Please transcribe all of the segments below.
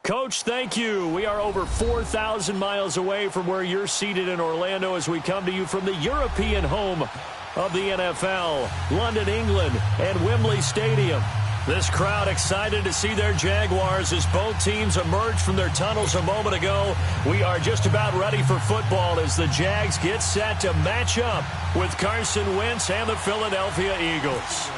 Coach, thank you. We are over 4,000 miles away from where you're seated in Orlando as we come to you from the European home of the NFL, London, England, and Wembley Stadium. This crowd excited to see their Jaguars as both teams emerged from their tunnels a moment ago. We are just about ready for football as the Jags get set to match up with Carson Wentz and the Philadelphia Eagles.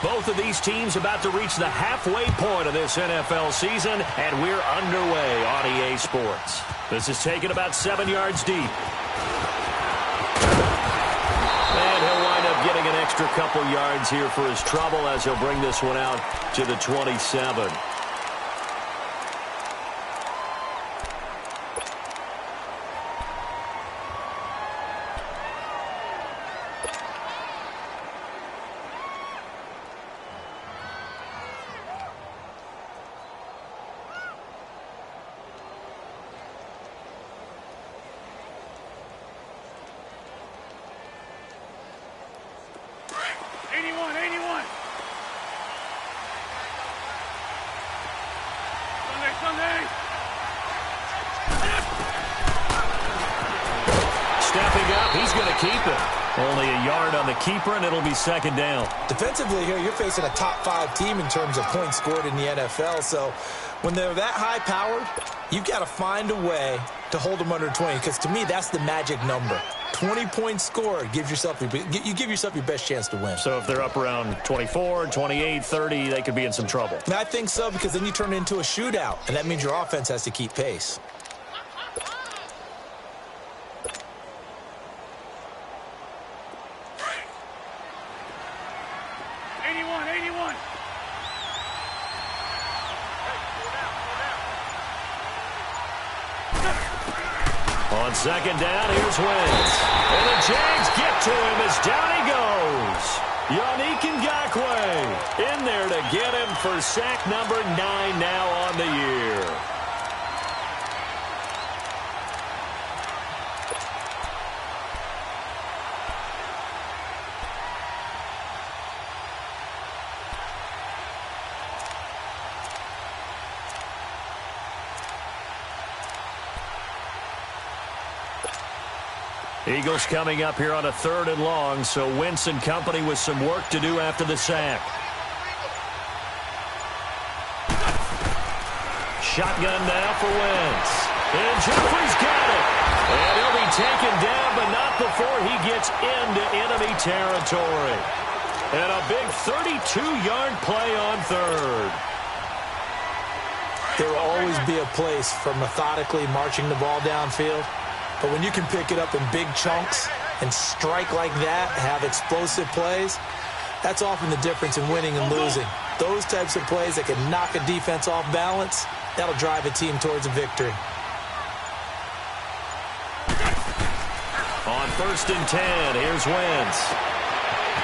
Both of these teams about to reach the halfway point of this NFL season, and we're underway on EA Sports. This is taken about 7 yards deep. And he'll wind up getting an extra couple yards here for his trouble as he'll bring this one out to the 27. Stepping up, he's going to keep it. Only a yard on the keeper, and it'll be second down. Defensively here, you're facing a top-5 team in terms of points scored in the NFL. So when they're that high-powered, you've got to find a way to hold them under 20. Because to me, that's the magic number. 20 points scored gives yourself you give yourself your best chance to win. So if they're up around 24, 28, 30, they could be in some trouble. And I think so, because then you turn it into a shootout, and that means your offense has to keep pace. On second down, here's Wentz. And the Jags get to him as down he goes. Yannick Ngakoue in there to get him for sack number 9 now on the year. Eagles coming up here on a 3rd and long, so Wentz and company with some work to do after the sack. Shotgun now for Wentz. And Jeffrey's got it. And he'll be taken down, but not before he gets into enemy territory. And a big 32-yard play on 3rd. There will always be a place for methodically marching the ball downfield. But when you can pick it up in big chunks and strike like that, have explosive plays, that's often the difference in winning and losing. Those types of plays that can knock a defense off balance, that'll drive a team towards a victory. On 1st and 10, here's Wentz.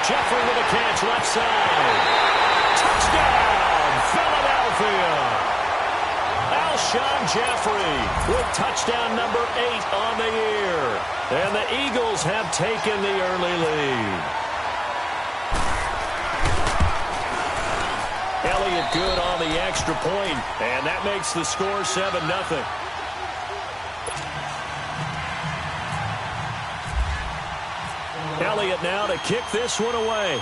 Jeffrey with a catch left side. Touchdown, Philadelphia. Alshon Jeffrey with touchdown number 8 on the year. And the Eagles have taken the early lead. Elliott good on the extra point, and that makes the score 7-0. Elliott now to kick this one away.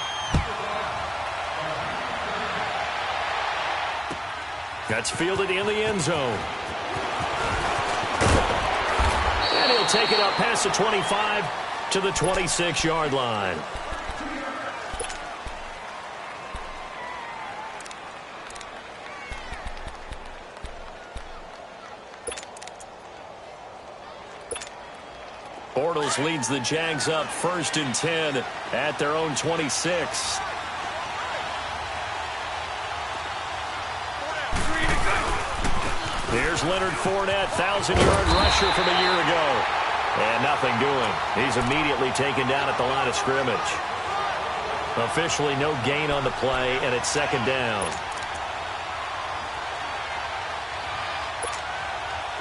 That's fielded in the end zone. And he'll take it up past the 25 to the 26-yard line. Bortles leads the Jags up 1st and 10 at their own 26. Here's Leonard Fournette, 1,000-yard rusher from a year ago. And nothing doing. He's immediately taken down at the line of scrimmage. Officially no gain on the play, and it's 2nd down.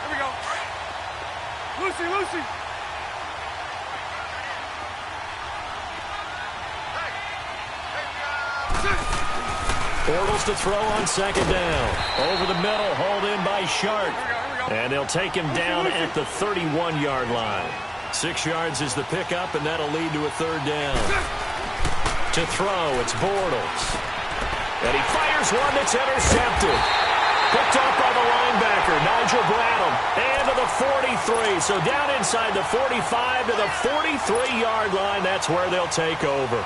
Here we go. Lucy. Bortles to throw on second down. Over the middle, hauled in by Shark. And they'll take him down at the 31-yard line. 6 yards is the pickup, and that'll lead to a third down. To throw, it's Bortles. And he fires one that's intercepted. Picked up by the linebacker, Nigel Bradham. And to the 43. So down inside the 45 to the 43-yard line. That's where they'll take over.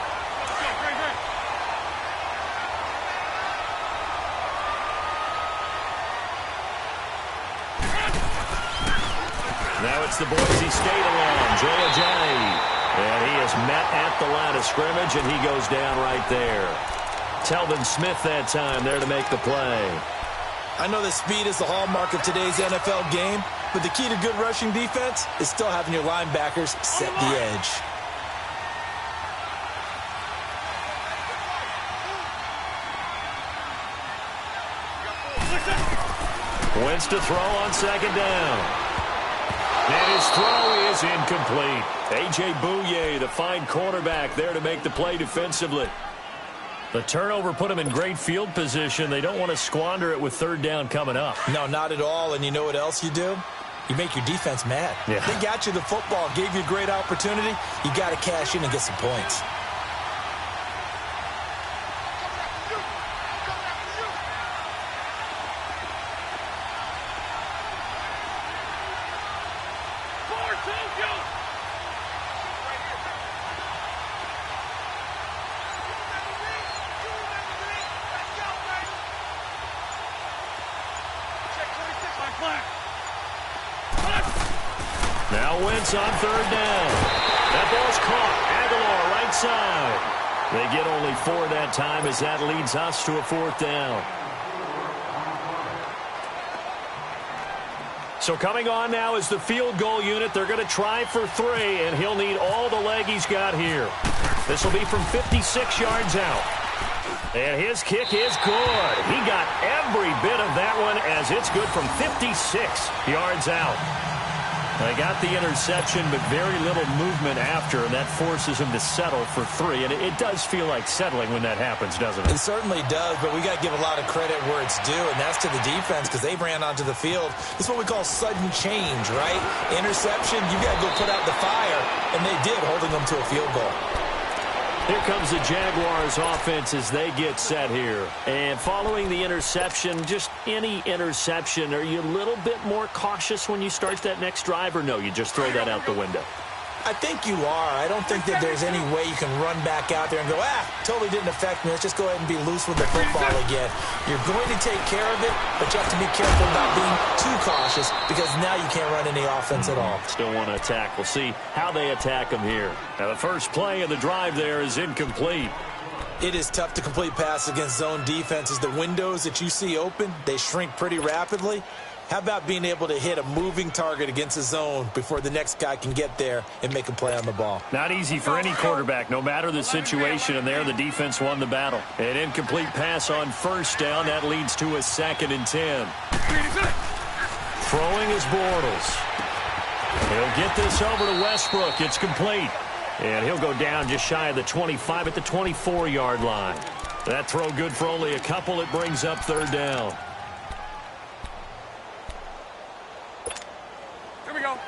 Now it's the Boise State alum, Joe Ajayi. And he is met at the line of scrimmage, and he goes down right there. Telvin Smith that time there to make the play. I know that speed is the hallmark of today's NFL game, but the key to good rushing defense is still having your linebackers set the edge. Wentz to throw on second down. And his throw is incomplete. A.J. Bouye, the fine cornerback, there to make the play defensively. The turnover put him in great field position. They don't want to squander it with third down coming up. No, not at all. And you know what else you do? You make your defense mad. Yeah. They got you the football, gave you a great opportunity. You got to cash in and get some points. Now Wentz on third down. That ball's caught. Aguilar right side. They get only 4 that time as that leads us to a fourth down. So coming on now is the field goal unit. They're going to try for 3, and he'll need all the leg he's got here. This will be from 56 yards out. And his kick is good. He got every bit of that one as it's good from 56 yards out. They got the interception, but very little movement after, and that forces him to settle for 3. And it does feel like settling when that happens, doesn't it? It certainly does, but we got to give a lot of credit where it's due, and that's to the defense because they ran onto the field. It's what we call sudden change, right? Interception, you got to go put out the fire, and they did, holding them to a field goal. Here comes the Jaguars offense as they get set here. And following the interception, just any interception, are you a little bit more cautious when you start that next drive, or no, you just throw that out the window? I think you are. I don't think that there's any way you can run back out there and go, totally didn't affect me. Let's just go ahead and be loose with the football again. You're going to take care of it, but you have to be careful about being too cautious because now you can't run any offense at all. Still want to attack. We'll see how they attack them here. Now the first play of the drive there is incomplete. It is tough to complete passes against zone defenses. The windows that you see open, they shrink pretty rapidly. How about being able to hit a moving target against a zone before the next guy can get there and make a play on the ball? Not easy for any quarterback, no matter the situation, and there the defense won the battle. An incomplete pass on first down. That leads to a 2nd and 10. Throwing is Bortles. He'll get this over to Westbrook. It's complete. And he'll go down just shy of the 25 at the 24-yard line. That throw good for only a couple. It brings up third down.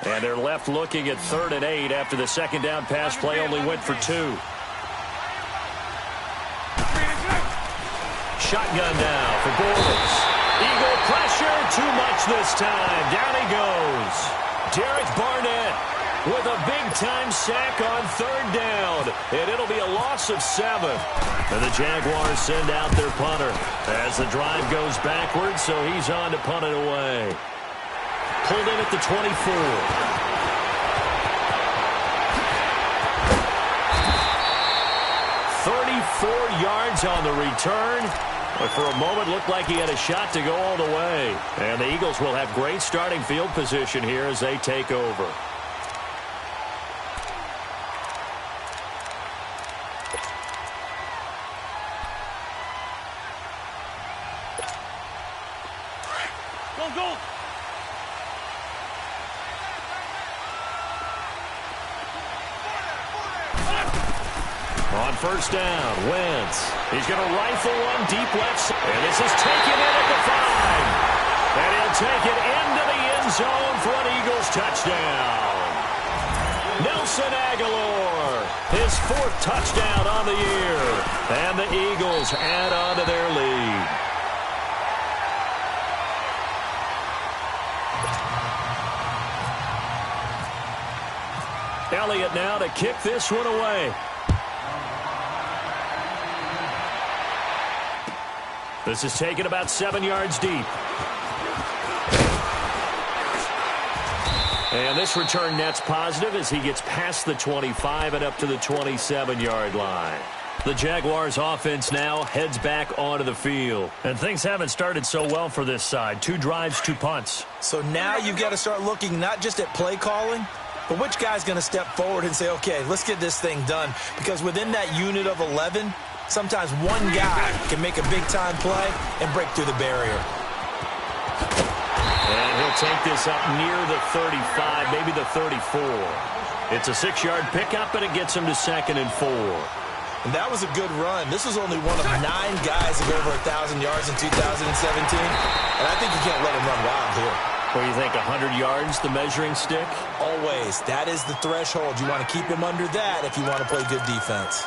And they're left looking at 3rd and 8 after the second down pass play only went for 2. Shotgun now for Bortles. Eagle pressure, too much this time. Down he goes. Derek Barnett with a big-time sack on 3rd down. And it'll be a loss of 7. And the Jaguars send out their punter as the drive goes backwards, so he's on to punt it away. Pulled in at the 24. 34 yards on the return. But for a moment, looked like he had a shot to go all the way. And the Eagles will have great starting field position here as they take over. Go! On on first down. Wentz. He's going to rifle one deep left. And this is taken in at the 5. And he'll take it into the end zone for an Eagles touchdown. Nelson Aguilar, his 4th touchdown on the year. And the Eagles add on to their lead. Elliott now to kick this one away. This is taken about 7 yards deep. And this return net's positive as he gets past the 25 and up to the 27-yard line. The Jaguars offense now heads back onto the field. And things haven't started so well for this side. 2 drives, 2 punts. So now you've got to start looking not just at play calling, but which guy's going to step forward and say, okay, let's get this thing done. Because within that unit of 11, sometimes one guy can make a big-time play and break through the barrier. And he'll take this up near the 35, maybe the 34. It's a 6-yard pickup, and it gets him to 2nd and 4. And that was a good run. This was only one of 9 guys to go over 1,000 yards in 2017. And I think you can't let him run wild here. What do you think, 100 yards, the measuring stick? Always. That is the threshold. You want to keep him under that if you want to play good defense.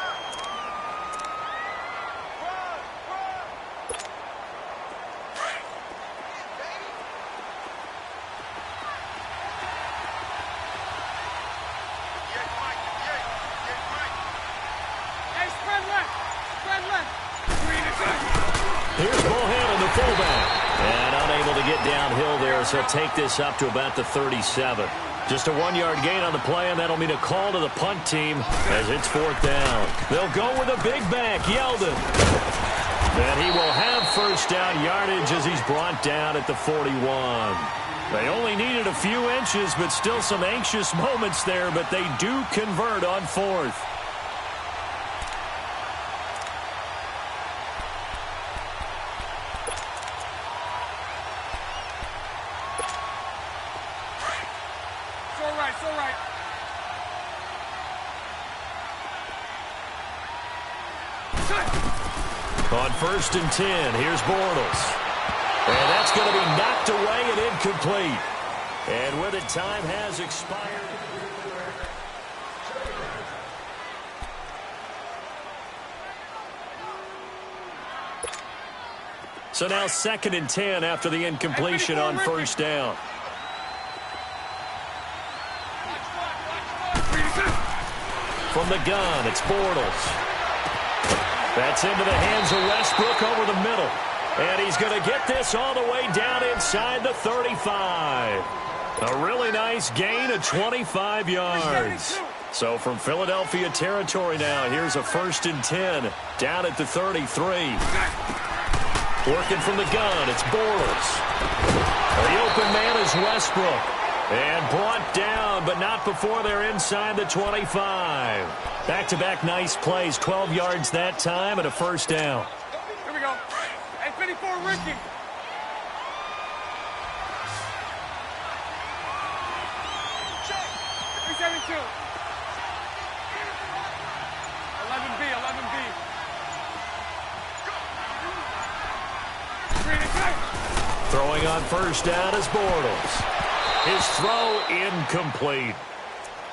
Here's Bohannon, the fullback. And unable to get downhill there, so he'll take this up to about the 37. Just a 1-yard gain on the play, and that'll mean a call to the punt team as it's 4th down. They'll go with a big back, Yeldon. And he will have first down yardage as he's brought down at the 41. They only needed a few inches, but still some anxious moments there, but they do convert on 4th. On 1st and 10, here's Bortles. And that's going to be knocked away and incomplete. And with it, time has expired. So now 2nd and 10 after the incompletion on first down. From the gun, it's Bortles. That's into the hands of Westbrook over the middle. And he's going to get this all the way down inside the 35. A really nice gain of 25 yards. So from Philadelphia territory now, here's a 1st and 10 down at the 33. Working from the gun, it's Bortles. The open man is Westbrook. And brought down, but not before they're inside the 25. Back-to-back nice plays, 12 yards that time, and a first down. Here we go. Hey, 54, Ricky. Check. 372. 11B, 11B. Throwing on first down is Bortles. His throw incomplete.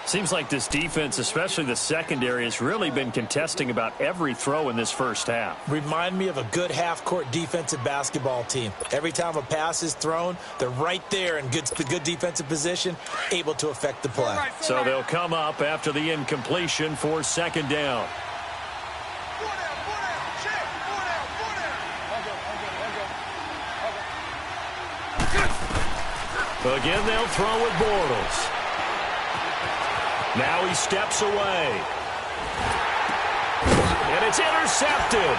Seems like this defense, especially the secondary, has really been contesting about every throw in this first half. Remind me of a good half-court defensive basketball team. Every time a pass is thrown, they're right there in good defensive position, able to affect the play. So they'll come up after the incompletion for 2nd down. Again, they'll throw with Bortles. Now he steps away. And it's intercepted.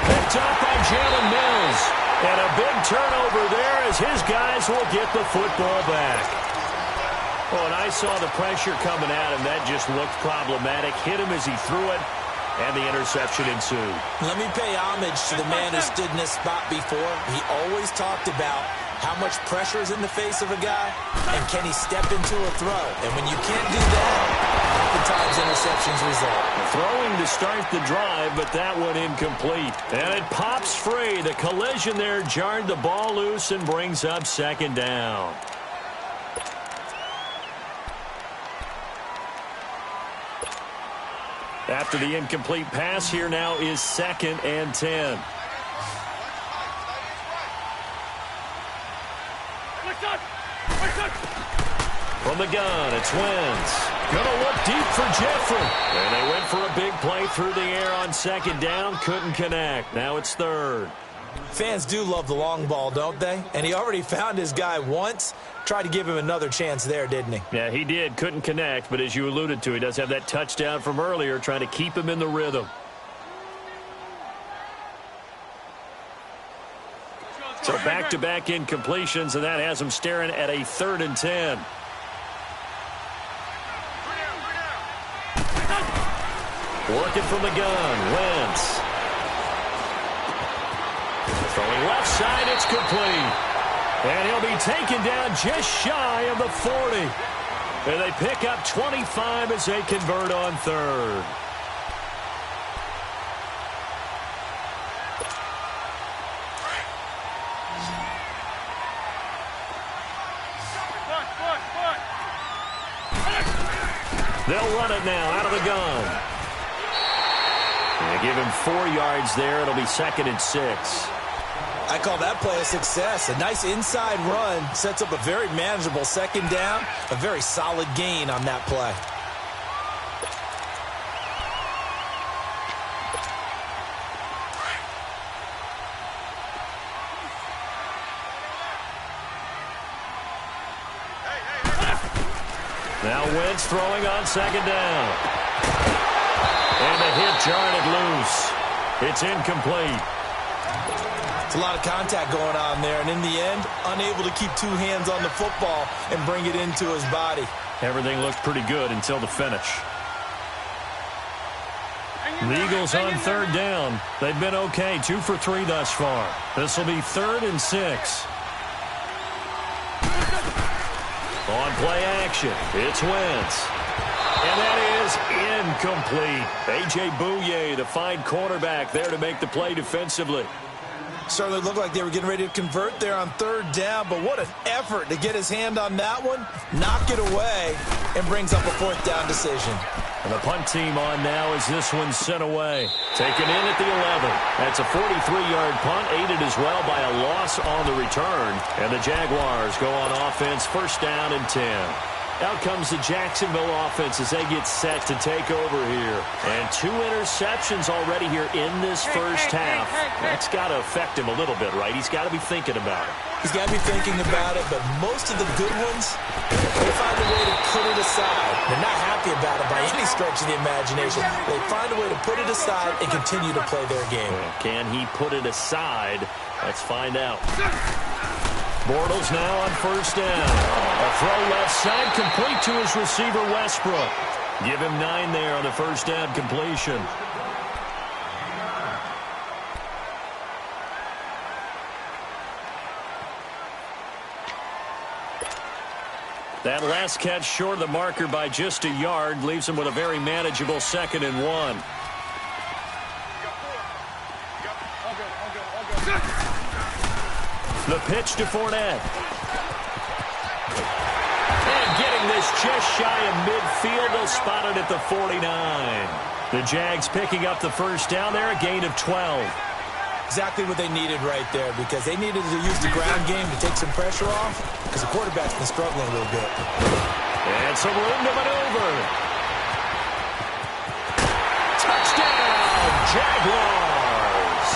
Picked up by Jalen Mills. And a big turnover there as his guys will get the football back. Oh, and I saw the pressure coming at him. That just looked problematic. Hit him as he threw it, and the interception ensued. Let me pay homage to the man who stood in this spot before. He always talked about how much pressure is in the face of a guy, and can he step into a throw? And when you can't do that, oftentimes interceptions result. Throwing to start the drive, but that one incomplete. And it pops free. The collision there jarred the ball loose and brings up second down. After the incomplete pass, here now is 2nd and 10. From the gun, it's Wentz. Gonna look deep for Jeffrey. And they went for a big play through the air on 2nd down. Couldn't connect. Now it's 3rd. Fans do love the long ball, don't they? And he already found his guy once. Tried to give him another chance there, didn't he? Yeah, he did. Couldn't connect, but as you alluded to, he does have that touchdown from earlier, trying to keep him in the rhythm. So back-to-back incompletions, and that has him staring at a 3rd and 10. Working from the gun, Wentz. Throwing left side, it's complete. And he'll be taken down just shy of the 40. And they pick up 25 as they convert on 3rd. They'll run it now out of the gun. They give him 4 yards there. It'll be 2nd and 6. I call that play a success. A nice inside run sets up a very manageable 2nd down. A very solid gain on that play. Now Wentz throwing on 2nd down. And the hit jarred it loose. It's incomplete. It's a lot of contact going on there, and in the end, unable to keep 2 hands on the football and bring it into his body. Everything looked pretty good until the finish. The Eagles on 3rd down. They've been okay, 2 for 3 thus far. This will be 3rd and 6. On play action, it's Wentz. And that is incomplete. A.J. Bouye, the fine cornerback, there to make the play defensively. Certainly looked like they were getting ready to convert there on 3rd down, but what an effort to get his hand on that one, knock it away, and brings up a 4th down decision. And the punt team on now as this one's sent away. Taken in at the 11. That's a 43-yard punt, aided as well by a loss on the return. And the Jaguars go on offense, 1st down and 10. Out comes the Jacksonville offense as they get set to take over here. And 2 interceptions already here in this first half. That's got to affect him a little bit, right? He's got to be thinking about it. He's got to be thinking about it, but most of the good ones, they find a way to put it aside. They're not happy about it by any stretch of the imagination. They find a way to put it aside and continue to play their game. Well, can he put it aside? Let's find out. Bortles now on 1st down. A throw left side, complete to his receiver, Westbrook. Give him 9 there on the 1st down completion. That last catch short of the marker by just a yard leaves him with a very manageable 2nd and 1. The pitch to Fournette. And getting this just shy of midfield. They'll spot it at the 49. The Jags picking up the 1st down there, a gain of 12. Exactly what they needed right there, because they needed to use the ground game to take some pressure off, because the quarterback's been struggling a little bit. And some room to maneuver. Touchdown, Jaguars.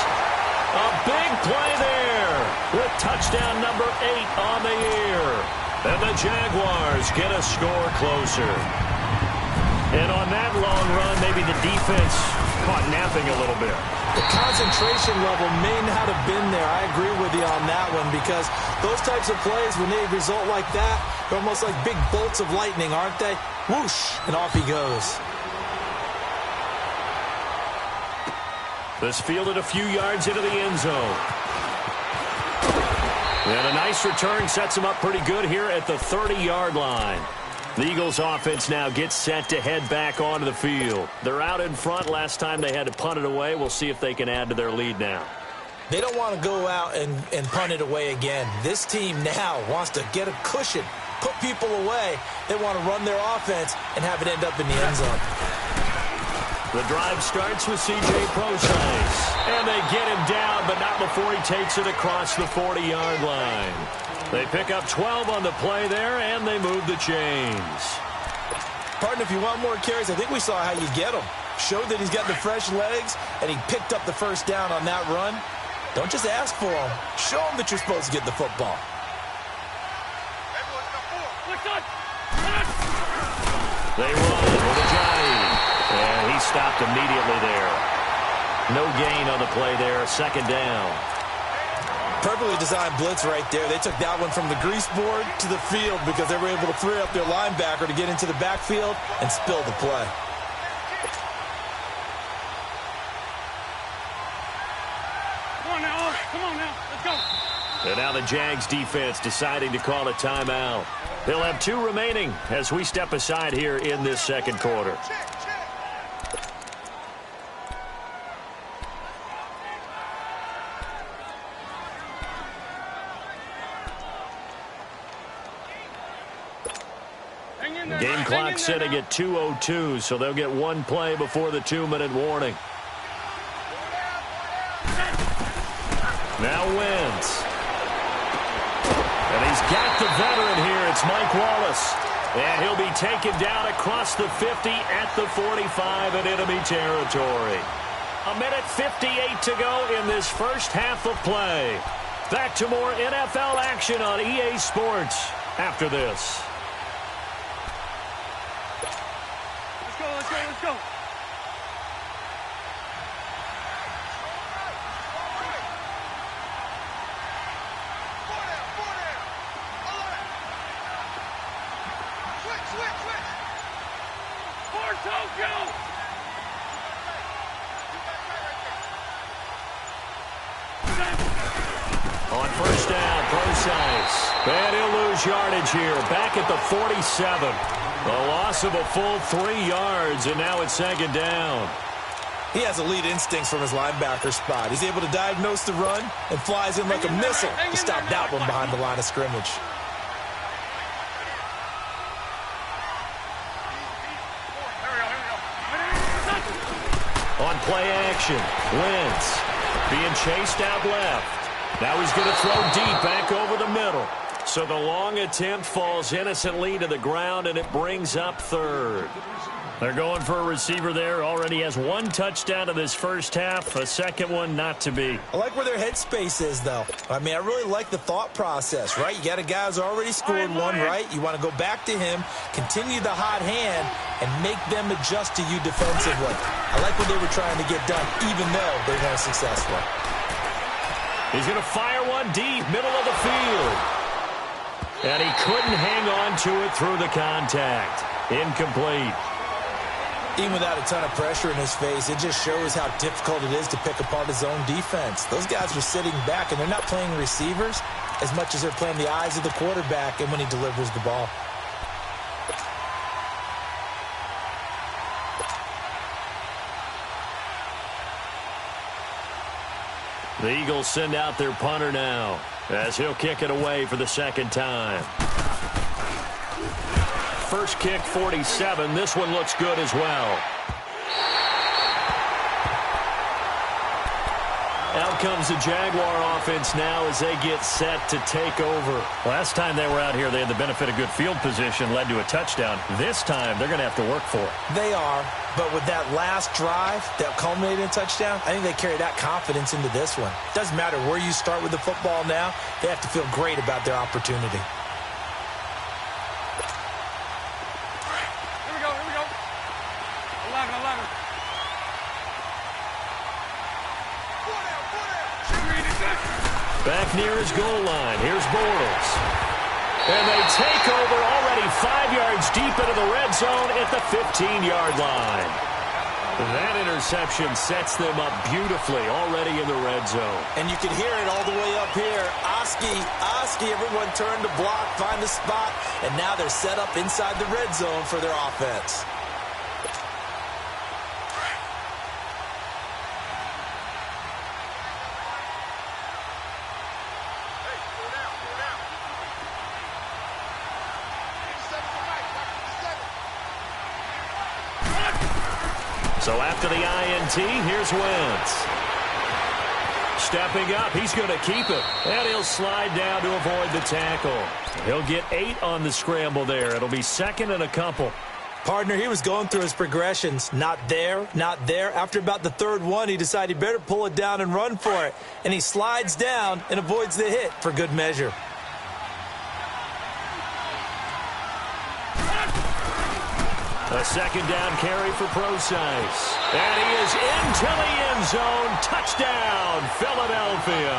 A big play there with touchdown number 8 on the year. And the Jaguars get a score closer. And on that long run, maybe the defense caught napping a little bit. The concentration level may not have been there. I agree with you on that one, because those types of plays, when they result like that, they're almost like big bolts of lightning, aren't they? Whoosh, and off he goes. This fielded a few yards into the end zone. And a nice return sets him up pretty good here at the 30-yard line. The Eagles offense now gets set to head back onto the field. They're out in front. Last time they had to punt it away. We'll see if they can add to their lead now. They don't want to go out and punt it away again. This team now wants to get a cushion, put people away. They want to run their offense and have it end up in the end zone. The drive starts with C.J. Procise. And they get him down, but not before he takes it across the 40-yard line. They pick up 12 on the play there, and they move the chains. Partner, if you want more carries, I think we saw how you get him. Showed that he's got the fresh legs, and he picked up the first down on that run. Don't just ask for him. Show him that you're supposed to get the football. They run with a Johnny. And he stopped immediately there. No gain on the play there. Second down. Perfectly designed blitz right there. They took that one from the grease board to the field because they were able to free up their linebacker to get into the backfield and spill the play. Come on now. Let's go. And now the Jags defense deciding to call a timeout. They'll have 2 remaining as we step aside here in this second quarter. Game clock sitting at 2:02, so they'll get 1 play before the 2-minute warning. Now Wentz. And he's got the veteran here. It's Mike Wallace. And he'll be taken down across the 50 at the 45 in enemy territory. 1:58 to go in this first half of play. Back to more NFL action on EA Sports after this. Let's go. On first down, Procise. And he'll lose yardage here. Back at the 47. A loss of a full 3 yards, and now it's second down. He has elite instincts from his linebacker spot. He's able to diagnose the run and flies in like a missile to stop that one behind the line of scrimmage. On play action, Wentz being chased out left. Now he's going to throw deep back over the middle. So the long attempt falls innocently to the ground, and it brings up third. They're going for a receiver there. Already has 1 touchdown in this first half. A second one not to be. I like where their headspace is, though. I mean, I really like the thought process, right? You got a guy who's already scored one, right? You want to go back to him, continue the hot hand, and make them adjust to you defensively. I like what they were trying to get done, even though they weren't successful. He's going to fire one deep, middle of the field. And he couldn't hang on to it through the contact. Incomplete. Even without a ton of pressure in his face, it just shows how difficult it is to pick apart his own defense. Those guys are sitting back, and they're not playing receivers as much as they're playing the eyes of the quarterback and when he delivers the ball. The Eagles send out their punter now as he'll kick it away for the second time. First kick, 47. This one looks good as well. Out comes the Jaguar offense now as they get set to take over. Last time they were out here, they had the benefit of good field position, led to a touchdown. This time, they're going to have to work for it. They are, but with that last drive that culminated in a touchdown, I think they carry that confidence into this one. Doesn't matter where you start with the football now, they have to feel great about their opportunity. Here we go. 11. Back near his goal line. Here's Bortles. And they take over already 5 yards deep into the red zone at the 15-yard line. That interception sets them up beautifully already in the red zone. And you can hear it all the way up here. Oski, everyone turned to block, find the spot, and now they're set up inside the red zone for their offense. So after the INT, here's Wentz. Stepping up, he's going to keep it. And he'll slide down to avoid the tackle. He'll get 8 on the scramble there. It'll be second and a couple. Partner, he was going through his progressions. Not there, not there. After about the third one, he decided he better pull it down and run for it. And he slides down and avoids the hit for good measure. A second down carry for Procise. And he is into the end zone. Touchdown, Philadelphia.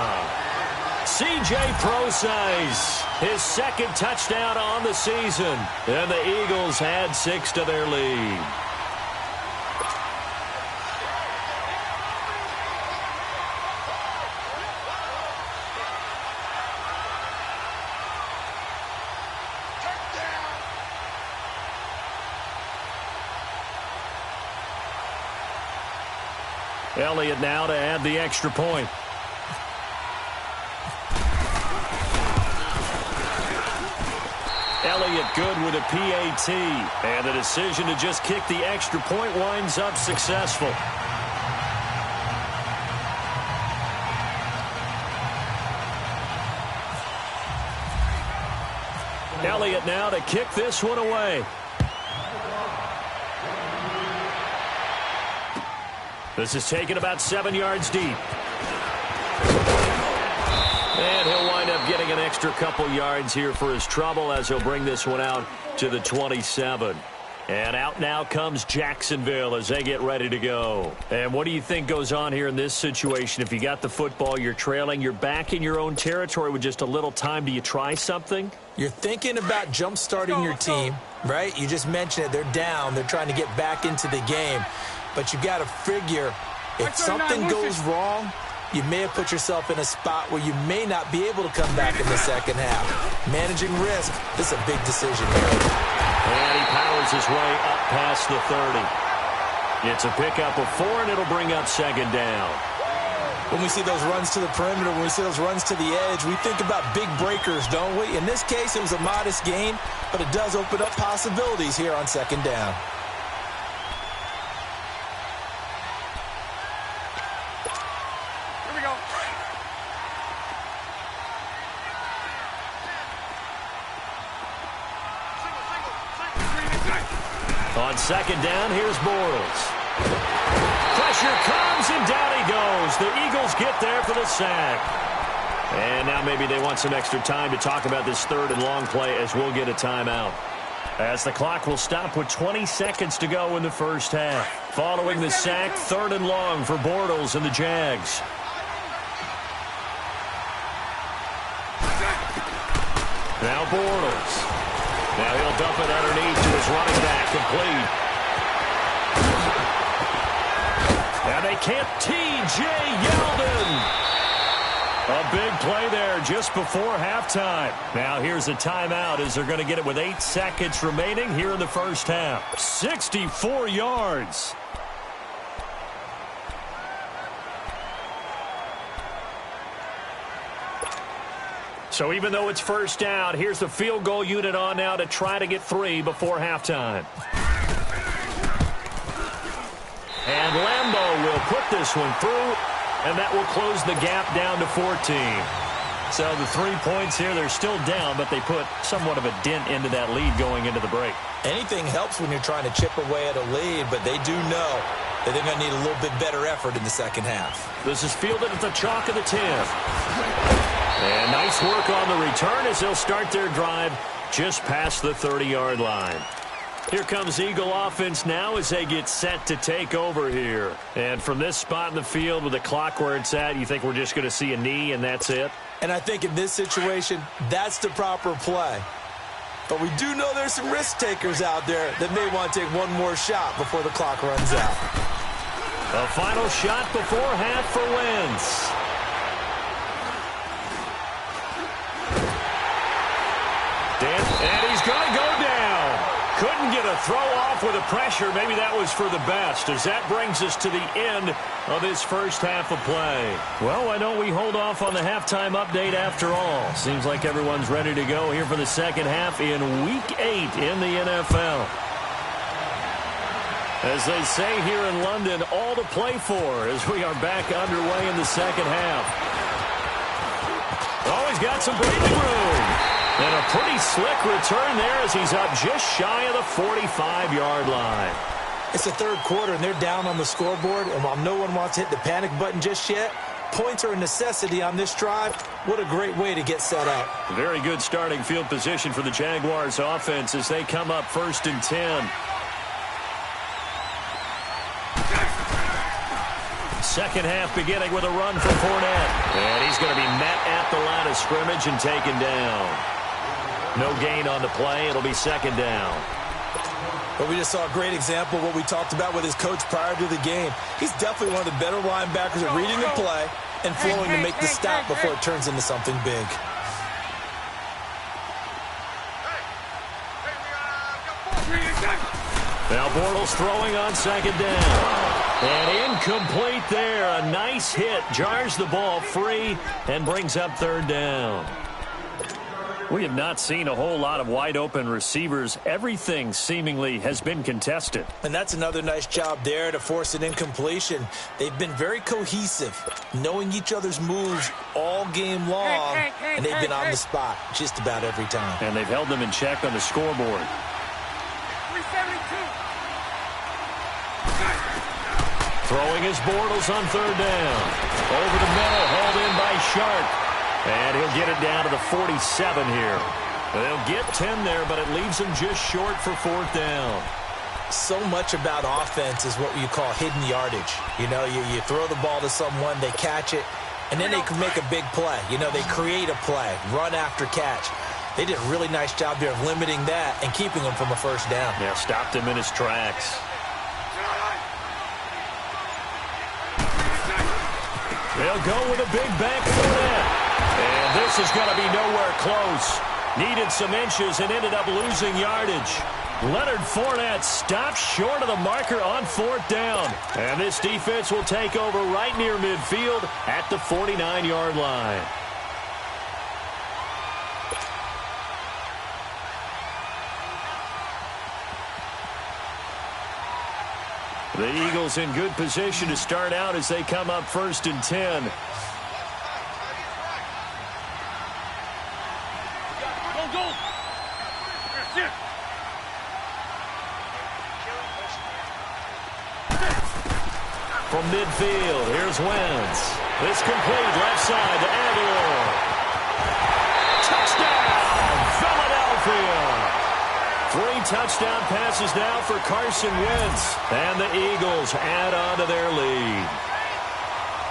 C.J. Procise, his second touchdown on the season. And the Eagles add 6 to their lead. Elliott now to add the extra point. Elliott good with a PAT. And the decision to just kick the extra point winds up successful. Elliott now to kick this one away. This is taken about 7 yards deep. And he'll wind up getting an extra couple yards here for his trouble as he'll bring this one out to the 27. And out now comes Jacksonville as they get ready to go. And what do you think goes on here in this situation? If you got the football, you're trailing, you're back in your own territory with just a little time. Do you try something? You're thinking about jump-starting your team, right? You just mentioned it. They're down. They're trying to get back into the game. But you got to figure, if something goes wrong, you may have put yourself in a spot where you may not be able to come back in the second half. Managing risk, this is a big decision here. And he powers his way up past the 30. It's a pickup of 4, and it'll bring up second down. When we see those runs to the perimeter, when we see those runs to the edge, we think about big breakers, don't we? In this case, it was a modest gain, but it does open up possibilities here on second down. Here we go. On second down, here's Bortles. Pressure comes, and down he goes. The Eagles get there for the sack. And now maybe they want some extra time to talk about this third and long play as we'll get a timeout. As the clock will stop with 20 seconds to go in the first half. Following the sack, third and long for Bortles and the Jags. Now Bortles. Now he'll dump it underneath to his running back, complete. And they can't. T.J. Yeldon. A big play there just before halftime. Now here's a timeout as they're going to get it with 8 seconds remaining here in the first half. 64 yards. So even though it's first down, here's the field goal unit on now to try to get 3 before halftime. And Lambeau will put this one through, and that will close the gap down to 14. So the 3 points here, they're still down, but they put somewhat of a dent into that lead going into the break. Anything helps when you're trying to chip away at a lead, but they do know that they're going to need a little bit better effort in the second half. This is fielded at the chalk of the 10. And nice work on the return as they'll start their drive just past the 30-yard line. Here comes Eagle offense now as they get set to take over here. And from this spot in the field with the clock where it's at, you think we're just going to see a knee and that's it? And I think in this situation, that's the proper play. But we do know there's some risk takers out there that may want to take one more shot before the clock runs out. A final shot before half for Wentz. And he's going to go down. Couldn't get a throw off with the pressure. Maybe that was for the best, as that brings us to the end of this first half of play. Well, why don't we hold off on the halftime update after all? Seems like everyone's ready to go here for the second half in Week 8 in the NFL. As they say here in London, all to play for as we are back underway in the second half. Oh, he's got some breathing room. And a pretty slick return there as he's up just shy of the 45-yard line. It's the third quarter, and they're down on the scoreboard. And while no one wants to hit the panic button just yet, points are a necessity on this drive. What a great way to get set up. Very good starting field position for the Jaguars offense as they come up 1st and 10. Second half beginning with a run for Fournette. And he's going to be met at the line of scrimmage and taken down. No gain on the play. It'll be second down. But we just saw a great example of what we talked about with his coach prior to the game. He's definitely one of the better linebackers at reading the play and flowing to make the stop before it turns into something big. Now Bortles throwing on second down. And incomplete there. A nice hit. Jars the ball free and brings up third down. We have not seen a whole lot of wide-open receivers. Everything seemingly has been contested. And that's another nice job there to force an incompletion. They've been very cohesive, knowing each other's moves all game long, and they've been on the spot just about every time. And they've held them in check on the scoreboard. 372. Throwing his Bortles on third down. Over the middle, hauled in by Sharp. And he'll get it down to the 47 here. They'll get 10 there, but it leaves them just short for fourth down. So much about offense is what you call hidden yardage. You know, you throw the ball to someone, they catch it, and then they can make a big play. You know, they create a play, run after catch. They did a really nice job there of limiting that and keeping him from a first down. Yeah, stopped him in his tracks. They'll go with a big back Fournette. And this is going to be nowhere close. Needed some inches and ended up losing yardage. Leonard Fournette stopped short of the marker on fourth down. And this defense will take over right near midfield at the 49-yard line. The Eagles in good position to start out as they come up 1st and 10. From midfield, here's Wentz. This complete left side to Aguilar. Touchdown, Philadelphia. 3 touchdown passes now for Carson Wentz. And the Eagles add on to their lead.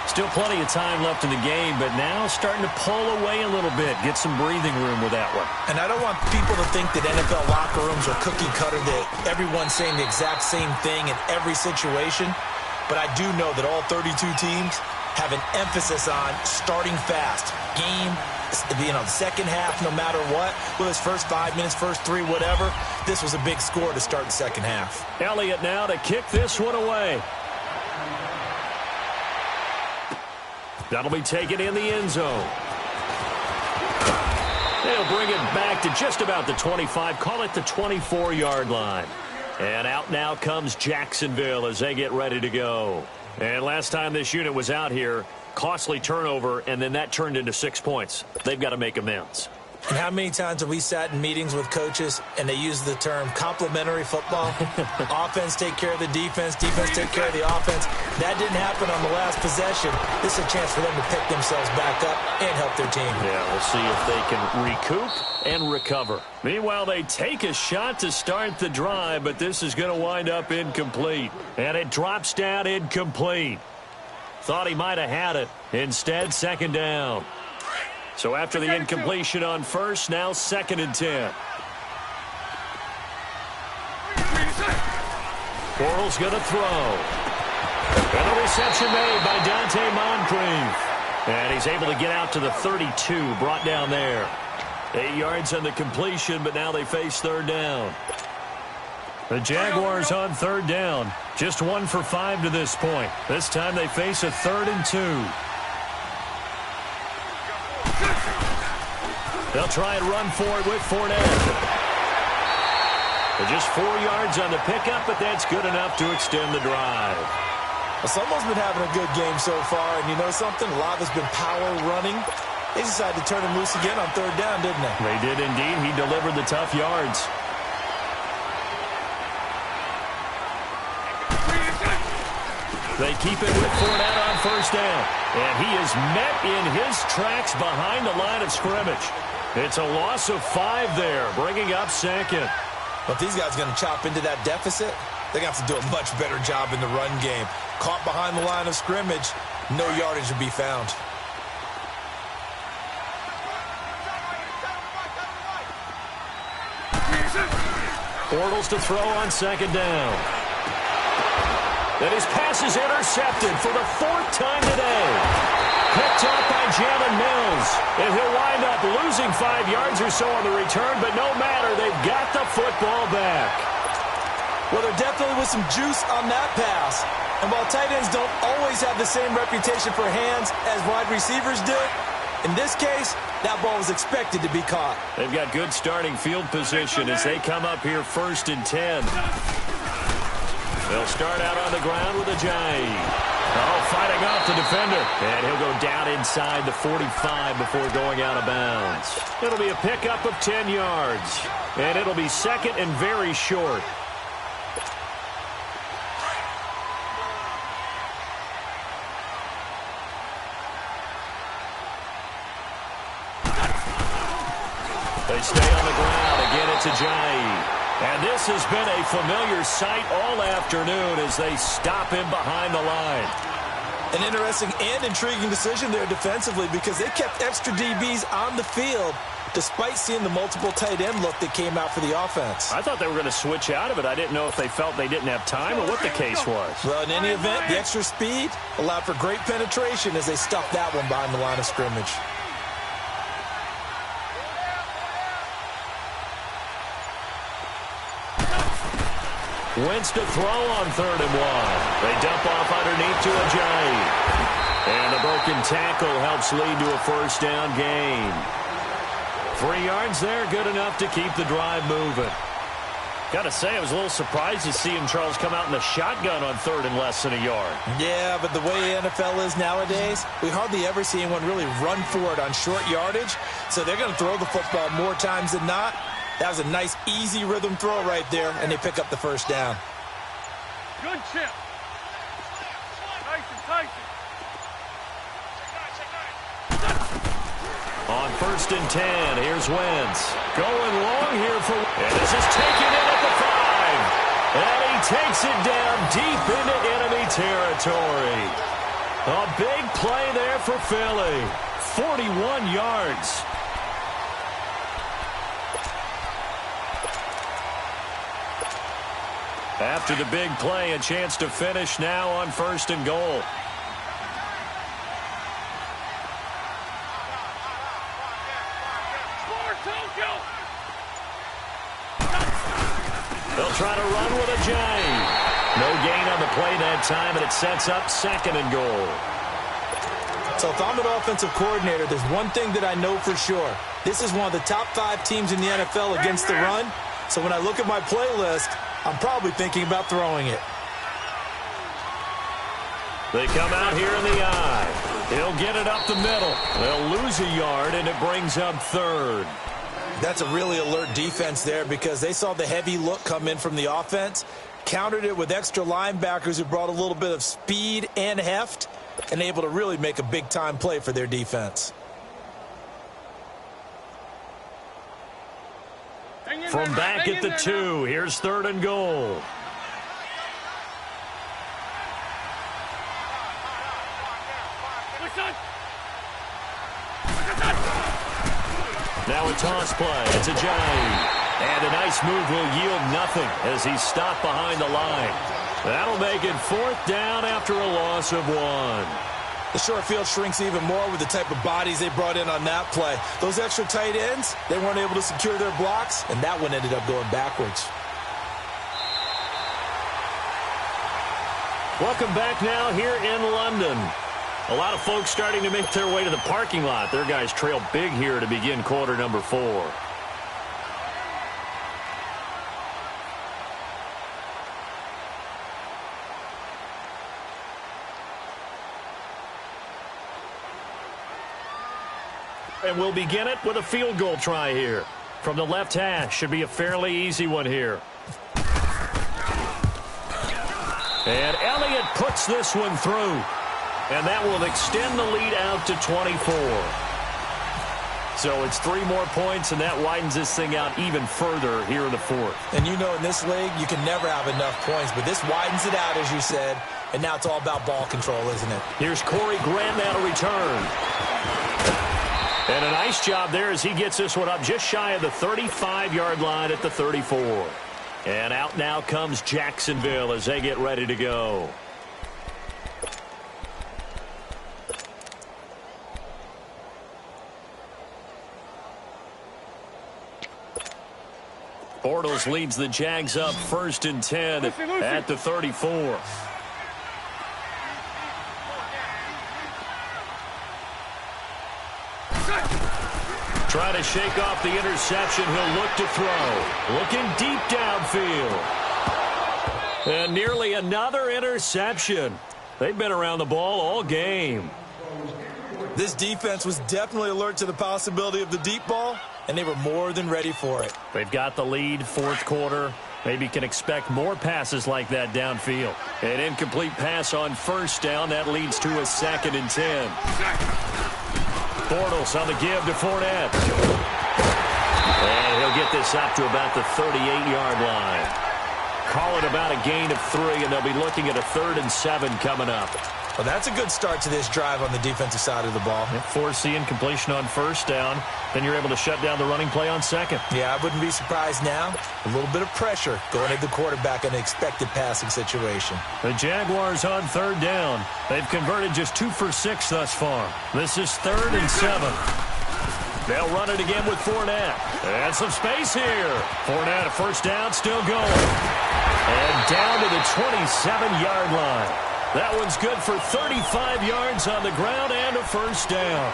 Still plenty of time left in the game, but now starting to pull away a little bit. Get some breathing room with that one. And I don't want people to think that NFL locker rooms are cookie cutter, that everyone's saying the exact same thing in every situation. But I do know that all 32 teams have an emphasis on starting fast. Game, the second half, no matter what. Well, his first 5 minutes, first 3, whatever. This was a big score to start the second half. Elliott now to kick this one away. That'll be taken in the end zone. They'll bring it back to just about the 25. Call it the 24-yard line. And out now comes Jacksonville as they get ready to go. And last time this unit was out here, costly turnover, and then that turned into 6 points. They've got to make amends. And how many times have we sat in meetings with coaches and they use the term complementary football? Offense take care of the defense, defense take care of the offense. That didn't happen on the last possession. This is a chance for them to pick themselves back up and help their team. Yeah, we'll see if they can recoup and recover. Meanwhile, they take a shot to start the drive, but this is going to wind up incomplete. And it drops down incomplete. Thought he might have had it. Instead, second down. So after the incompletion on first, now 2nd and 10. Bortles going to throw. And the reception made by Dante Moncrief. And he's able to get out to the 32, brought down there. 8 yards on the completion, but now they face third down. The Jaguars on third down. Just 1 for 5 to this point. This time they face a 3rd and 2. They'll try and run for it with Fournette. Just 4 yards on the pickup, but that's good enough to extend the drive. Well, someone's been having a good game so far, and you know something? A lot has been power running. They decided to turn him loose again on third down, didn't they? They did indeed. He delivered the tough yards. They keep it with Fournette on first down. And he is met in his tracks behind the line of scrimmage. It's a loss of 5 there, bringing up second. But these guys are going to chop into that deficit. They're going to have to do a much better job in the run game. Caught behind the line of scrimmage, no yardage to be found. Bortles to throw on second down. And his pass is intercepted for the 4th time today. Picked up by Jalen Mills. And he'll wind up losing 5 yards or so on the return, but no matter, they've got the football back. Well, there definitely was some juice on that pass. And while tight ends don't always have the same reputation for hands as wide receivers do, in this case, that ball was expected to be caught. They've got good starting field position as they come up here 1st and 10. They'll start out on the ground with Ajayi. Oh, fighting off the defender. And he'll go down inside the 45 before going out of bounds. It'll be a pickup of 10 yards. And it'll be 2nd and very short. They stay on the ground. Again, it's Ajayi. And this has been a familiar sight all afternoon as they stop him behind the line. An interesting and intriguing decision there defensively because they kept extra DBs on the field despite seeing the multiple tight end look that came out for the offense. I thought they were going to switch out of it. I didn't know if they felt they didn't have time or what the case was. Well, in any event, the extra speed allowed for great penetration as they stuffed that one behind the line of scrimmage. Wentz to throw on 3rd and 1. They dump off underneath to Ajayi. And the broken tackle helps lead to a 1st down gain. 3 yards there, good enough to keep the drive moving. Got to say, I was a little surprised to see him, Charles, come out in the shotgun on 3rd and less than a yard. Yeah, but the way NFL is nowadays, we hardly ever see anyone really run for it on short yardage. So they're going to throw the football more times than not. That was a nice, easy rhythm throw right there, and they pick up the 1st down. Good chip. Tyson. On 1st and 10, here's Wentz. Going long here for... And this is taken in at the 5. And he takes it down deep into enemy territory. A big play there for Philly. 41 yards. After the big play, a chance to finish now on 1st and goal. They'll try to run with Ajayi. No gain on the play that time, and it sets up 2nd and goal. So if I'm an offensive coordinator, there's one thing that I know for sure. This is one of the top 5 teams in the NFL against the run. So when I look at my playlist, I'm probably thinking about throwing it. They come out here in the eye. He'll get it up the middle. They'll lose a yard, and it brings up 3rd. That's a really alert defense there because they saw the heavy look come in from the offense, countered it with extra linebackers who brought a little bit of speed and heft, and able to really make a big-time play for their defense. From back at the 2, here's 3rd and goal. Now a toss play. It's Ajayi. And a nice move will yield nothing as he's stopped behind the line. That'll make it 4th down after a loss of 1. The short field shrinks even more with the type of bodies they brought in on that play. Those extra tight ends, they weren't able to secure their blocks, and that one ended up going backwards. Welcome back now here in London. A lot of folks starting to make their way to the parking lot. Their guys trail big here to begin quarter number 4. And we'll begin it with a field goal try here. From the left hash, should be a fairly easy one here. And Elliott puts this one through. And that will extend the lead out to 24. So it's 3 more points, and that widens this thing out even further here in the 4th. And you know in this league, you can never have enough points, but this widens it out, as you said, and now it's all about ball control, isn't it? Here's Corey Grant now to return. And a nice job there as he gets this one up just shy of the 35-yard line at the 34. And out now comes Jacksonville as they get ready to go. Bortles leads the Jags up 1st and 10 at the 34. Try to shake off the interception. He'll look to throw. Looking deep downfield. And nearly another interception. They've been around the ball all game. This defense was definitely alert to the possibility of the deep ball, and they were more than ready for it. They've got the lead, 4th quarter. Maybe can expect more passes like that downfield. An incomplete pass on 1st down. That leads to a 2nd and 10. Bortles on the give to Fournette. And he'll get this up to about the 38-yard line. Call it about a gain of 3, and they'll be looking at a 3rd and 7 coming up. Well, that's a good start to this drive on the defensive side of the ball. Force the incompletion on 1st down. Then you're able to shut down the running play on 2nd. Yeah, I wouldn't be surprised now. A little bit of pressure going at the quarterback in an expected passing situation. The Jaguars on 3rd down. They've converted just 2 for 6 thus far. This is 3rd and 7. They'll run it again with Fournette. And some space here. Fournette, a 1st down, still going. And down to the 27-yard line. That one's good for 35 yards on the ground and a 1st down.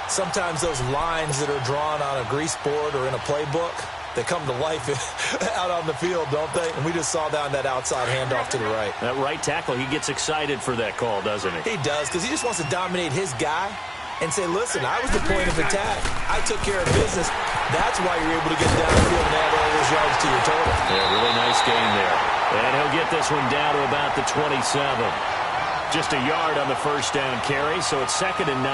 Sometimes those lines that are drawn on a grease board or in a playbook, they come to life out on the field, don't they? And we just saw that on that outside handoff to the right. That right tackle, he gets excited for that call, doesn't he? He does, because he just wants to dominate his guy and say, listen, I was the point of attack. I took care of business. That's why you're able to get downfield and add all those yards to your total. Yeah, really nice game there. And he'll get this one down to about the 27. Just a yard on the 1st down carry, so it's 2nd and 9.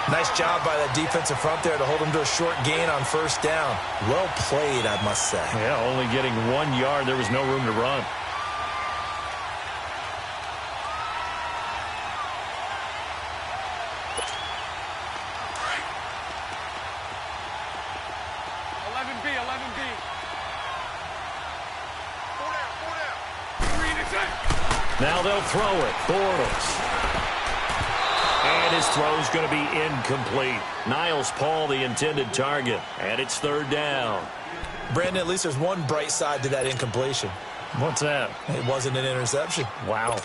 Nice job by that defensive front there to hold him to a short gain on 1st down. Well played, I must say. Yeah, only getting 1 yard. There was no room to run. Now they'll throw it. Bortles. And his throw's going to be incomplete. Niles Paul, the intended target. And it's 3rd down. Brandon, at least there's one bright side to that incompletion. What's that? It wasn't an interception. Wow.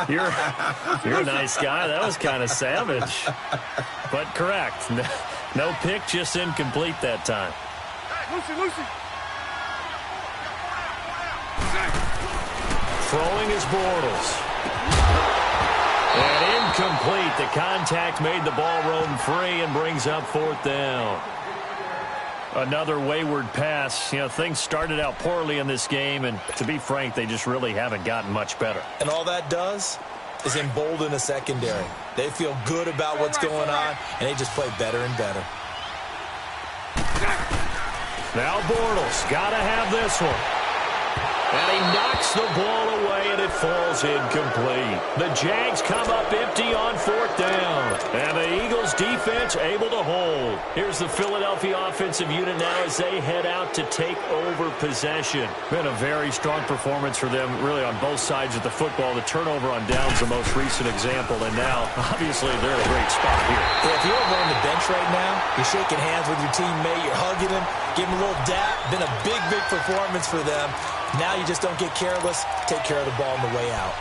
You're a nice guy. That was kind of savage. But correct. No pick, just incomplete that time. Lucy. Throwing is Bortles. And incomplete. The contact made the ball roam free and brings up 4th down. Another wayward pass. You know, things started out poorly in this game, and to be frank, they just really haven't gotten much better. And all that does is embolden the secondary. They feel good about what's going on, and they just play better and better. Now Bortles got to have this one. And he knocks the ball away, and it falls incomplete. The Jags come up empty on fourth down. And the Eagles defense able to hold. Here's the Philadelphia offensive unit now as they head out to take over possession. Been a very strong performance for them, really, on both sides of the football. The turnover on downs, the most recent example. And now, obviously, they're in a great spot here. Yeah, if you're over on the bench right now, you're shaking hands with your teammate, you're hugging him, give him a little dap. Been a big, big performance for them. Now you just don't get careless. Take care of the ball on the way out.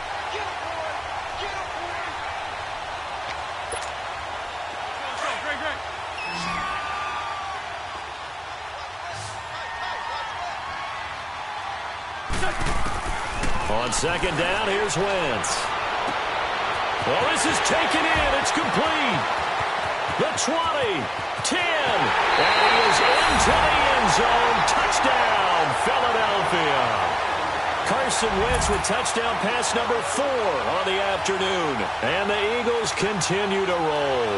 On second down, here's Wentz. Well, this is taken in. It's complete. The 20, 10, and he is into the end zone. Touchdown, Philadelphia. Carson Wentz with touchdown pass number 4 on the afternoon. And the Eagles continue to roll.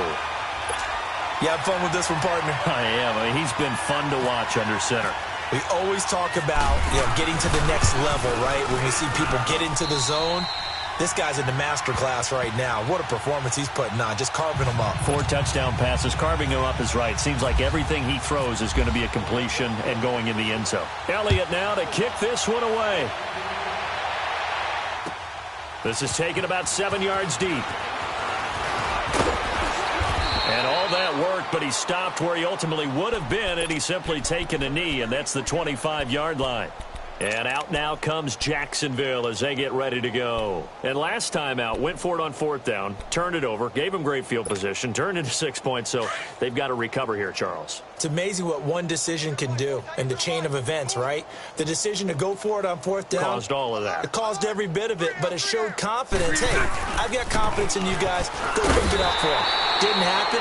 You have fun with this one, partner? I am. I mean, he's been fun to watch under center. We always talk about, getting to the next level, right? When we see people get into the zone, this guy's in the master class right now. What a performance he's putting on, just carving them up. 4 touchdown passes. Carving him up is right. Seems like everything he throws is going to be a completion and going in the end zone. Elliott now to kick this one away. This is taken about 7 yards deep. And all that worked, but he stopped where he ultimately would have been, and he's simply taken a knee, and that's the 25-yard line. And out now comes Jacksonville as they get ready to go. And last time out, went for it on fourth down, turned it over, gave him great field position, turned into 6 points, so they've got to recover here, Charles. It's amazing what one decision can do in the chain of events, right? The decision to go for it on fourth down caused all of that. It caused every bit of it, but it showed confidence. Hey, I've got confidence in you guys. Go pick it up for them. Didn't happen.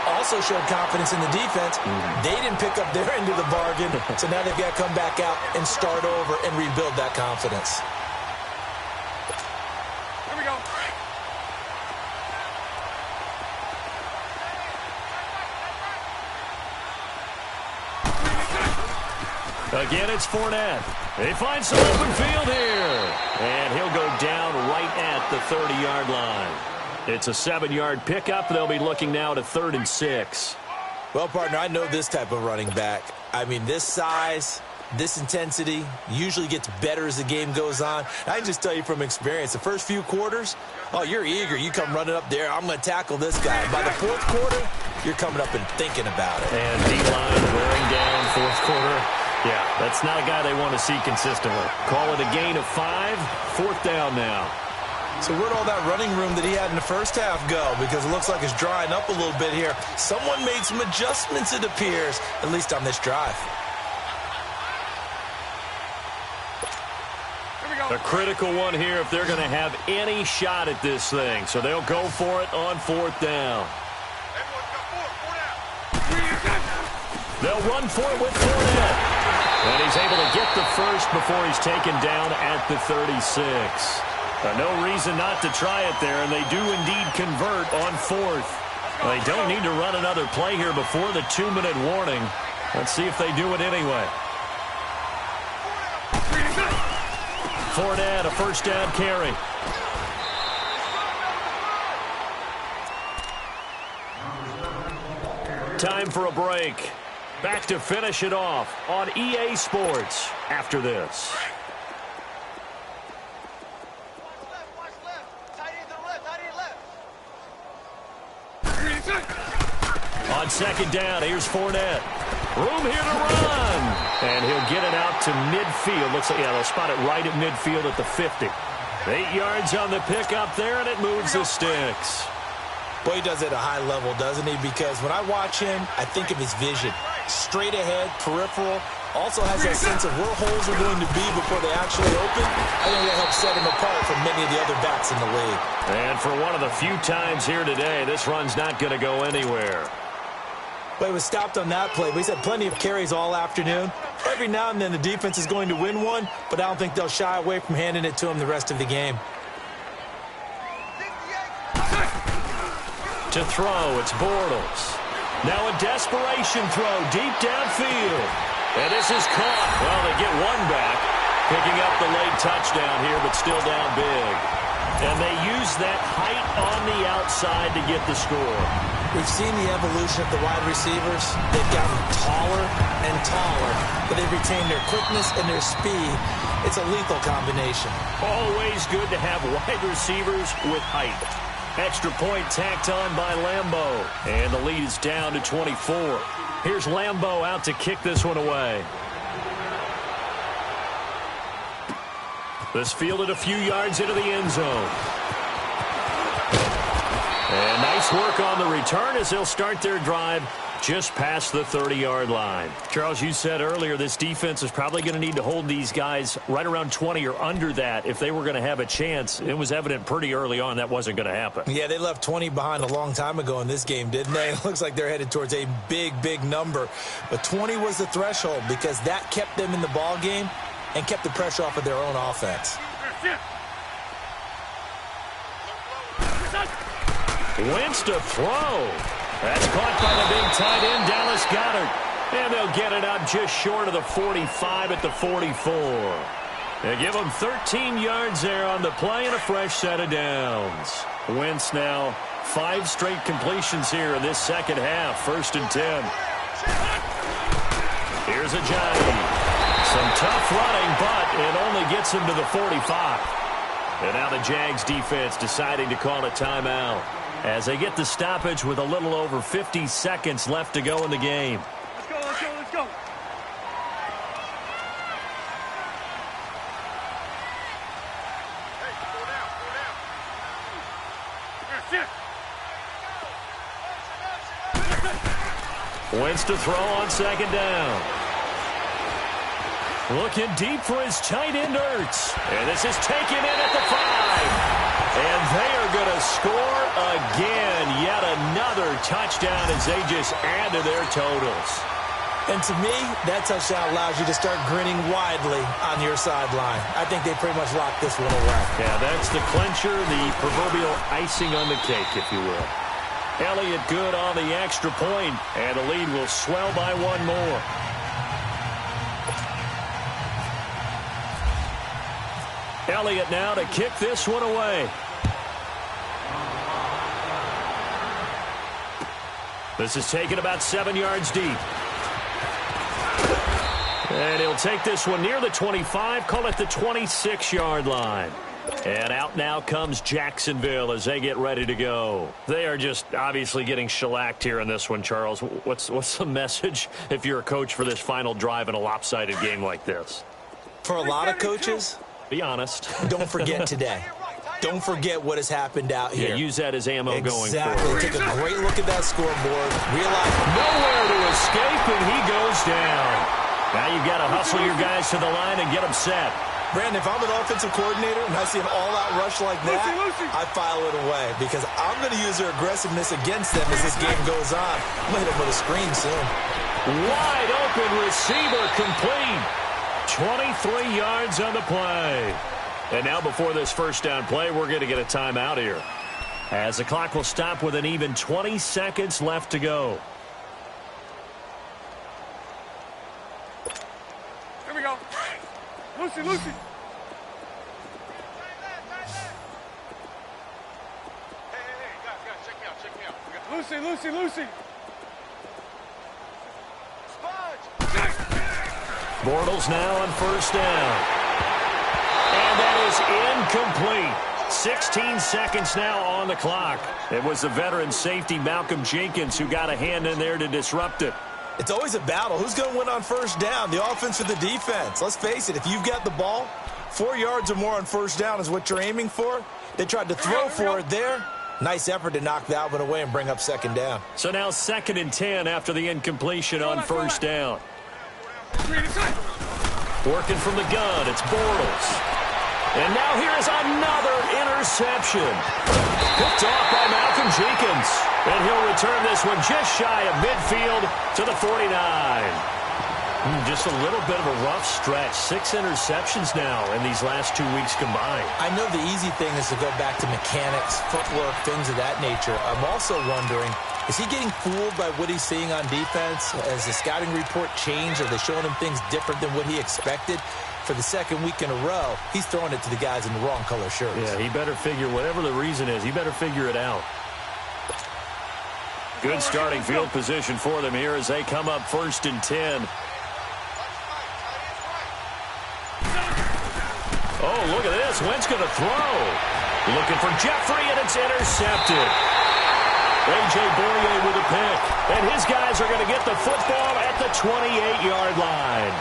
Also showed confidence in the defense. They didn't pick up their end of the bargain, so now they've got to come back out and start over and rebuild that confidence. Here we go. Again, it's Fournette. They find some open field here. And he'll go down right at the 30-yard line. It's a 7-yard pickup. They'll be looking now to 3rd and 6. Well, partner, I know this type of running back. I mean, this size, this intensity usually gets better as the game goes on. I can just tell you from experience, the first few quarters, oh, you're eager. You come running up there, I'm going to tackle this guy. By the fourth quarter, you're coming up and thinking about it. And D-line wearing down fourth quarter. Yeah, that's not a guy they want to see consistently. Call it a gain of 5, 4th down now. So where'd all that running room that he had in the first half go? Because it looks like it's drying up a little bit here. Someone made some adjustments, it appears, at least on this drive. A critical one here if they're going to have any shot at this thing. So they'll go for it on 4th down. They'll run for it with Fournette. And he's able to get the first before he's taken down at the 36. No reason not to try it there, and they do indeed convert on 4th. They don't need to run another play here before the 2-minute warning. Let's see if they do it anyway. Fournette, a first down carry. Time for a break. Back to finish it off on EA Sports after this. On second down, here's Fournette. Room here to run. And he'll get it out to midfield. Looks like, yeah, they'll spot it right at midfield at the 50. 8 yards on the pickup there, and it moves the sticks. Boy, he does it at a high level, doesn't he? Because when I watch him, I think of his vision. Straight ahead, peripheral. Also has that sense of where holes are going to be before they actually open. I think that helps set him apart from many of the other backs in the league. And for one of the few times here today, this run's not going to go anywhere. Well, he was stopped on that play, but he's had plenty of carries all afternoon. Every now and then the defense is going to win one, but I don't think they'll shy away from handing it to him the rest of the game. To throw, it's Bortles. Now a desperation throw deep downfield. And this is caught. Well, they get one back. Picking up the late touchdown here, but still down big. And they use that height on the outside to get the score. We've seen the evolution of the wide receivers. They've gotten taller and taller, but they've retained their quickness and their speed. It's a lethal combination. Always good to have wide receivers with height. Extra point tacked on by Lambeau. And the lead is down to 24. Here's Lambeau out to kick this one away. This fielded a few yards into the end zone. And nice work on the return as they'll start their drive just past the 30-yard line. Charles, you said earlier this defense is probably going to need to hold these guys right around 20 or under that if they were going to have a chance. It was evident pretty early on that wasn't going to happen. Yeah, they left 20 behind a long time ago in this game, didn't they? It looks like they're headed towards a big, big number. But 20 was the threshold because that kept them in the ball game and kept the pressure off of their own offense. Wentz to throw. That's caught by the big tight end, Dallas Goedert. And they'll get it up just short of the 45 at the 44. They give them 13 yards there on the play and a fresh set of downs. Wentz now 5 straight completions here in this second half. 1st and 10. Here's a Johnny. Some tough running, but it only gets him to the 45. And now the Jags defense deciding to call a timeout as they get the stoppage with a little over 50 seconds left to go in the game. Let's go, let's go, let's go. Hey, go down, go down. Wentz to throw on 2nd down. Looking deep for his tight end, Ertz. And this is taken in at the 5. And they are going to score again. Yet another touchdown as they just add to their totals. And to me, that touchdown allows you to start grinning widely on your sideline. I think they pretty much locked this one away. Yeah, that's the clincher, the proverbial icing on the cake, if you will. Elliott good on the extra point, and the lead will swell by 1 more. Elliott now to kick this one away. This is taken about 7 yards deep. And he'll take this one near the 25, call it the 26-yard line. And out now comes Jacksonville as they get ready to go. They are just obviously getting shellacked here in this one, Charles. What's the message if you're a coach for this final drive in a lopsided game like this? For a lot of coaches, be honest. Don't forget today. Don't forget what has happened out here. Yeah, use that as ammo going exactly. forward. Take a great look at that scoreboard. Realize nowhere to escape, and he goes down. Now you've got to hustle your guys to the line and get them set. Brandon, if I'm an offensive coordinator and I see an all-out rush like that, I file it away because I'm going to use their aggressiveness against them as this game goes on. I'm going to hit them with a screen soon. Wide open receiver complete. 23 yards on the play. And now before this 1st down play, we're going to get a timeout here, as the clock will stop with an even 20 seconds left to go. Here we go. Lucy, Lucy. Hey, guys, check me out. Lucy, Lucy, Lucy. Bortles now on 1st down. And that is incomplete. 16 seconds now on the clock. It was the veteran safety Malcolm Jenkins who got a hand in there to disrupt it. It's always a battle. Who's going to win on 1st down, the offense or the defense? Let's face it, if you've got the ball, 4 yards or more on 1st down is what you're aiming for. They tried to throw for it there. Nice effort to knock that one away and bring up 2nd down. So now 2nd and 10 after the incompletion on 1st down. Working from the gun, it's Bortles. And now here is another interception. Picked off by Malcolm Jenkins. And he'll return this one just shy of midfield to the 49. Just a little bit of a rough stretch. 6 interceptions now in these last 2 weeks combined. I know the easy thing is to go back to mechanics, footwork, things of that nature. I'm also wondering, is he getting fooled by what he's seeing on defense? Has the scouting report changed? Are they showing him things different than what he expected? For the second week in a row, he's throwing it to the guys in the wrong color shirts. Yeah, he better figure, whatever the reason is, he better figure it out. Good starting field position for them here as they come up 1st and 10. Oh, look at this. Wentz going to throw. Looking for Jeffrey, and it's intercepted. A.J. Boyer with a pick. And his guys are going to get the football at the 28-yard line.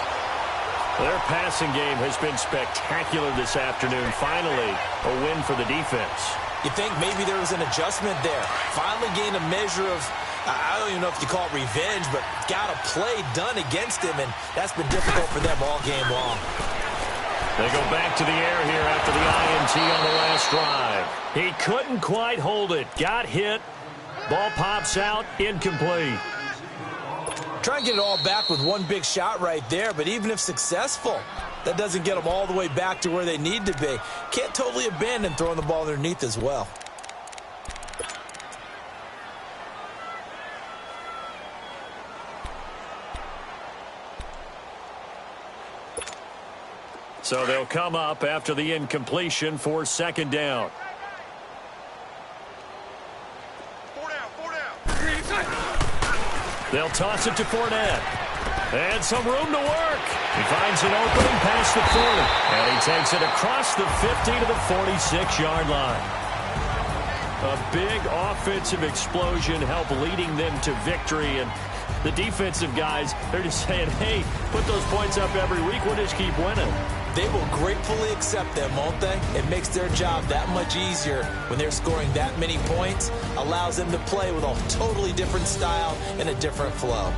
Their passing game has been spectacular this afternoon. Finally, a win for the defense. You think maybe there was an adjustment there. Finally gained a measure of, I don't even know if you call it revenge, but got a play done against him, and that's been difficult for them all game long. They go back to the air here after the INT on the last drive. He couldn't quite hold it. Got hit. Ball pops out. Incomplete. Try and get it all back with one big shot right there, but even if successful, that doesn't get them all the way back to where they need to be. Can't totally abandon throwing the ball underneath as well. So they'll come up after the incompletion for 2nd down. 4 down. They'll toss it to Fournette. And some room to work. He finds an opening past the 40. And he takes it across the 50 to the 46-yard line. A big offensive explosion helped leading them to victory. And the defensive guys, they're just saying, hey, put those points up every week. We'll just keep winning. They will gratefully accept them, won't they? It makes their job that much easier when they're scoring that many points. Allows them to play with a totally different style and a different flow.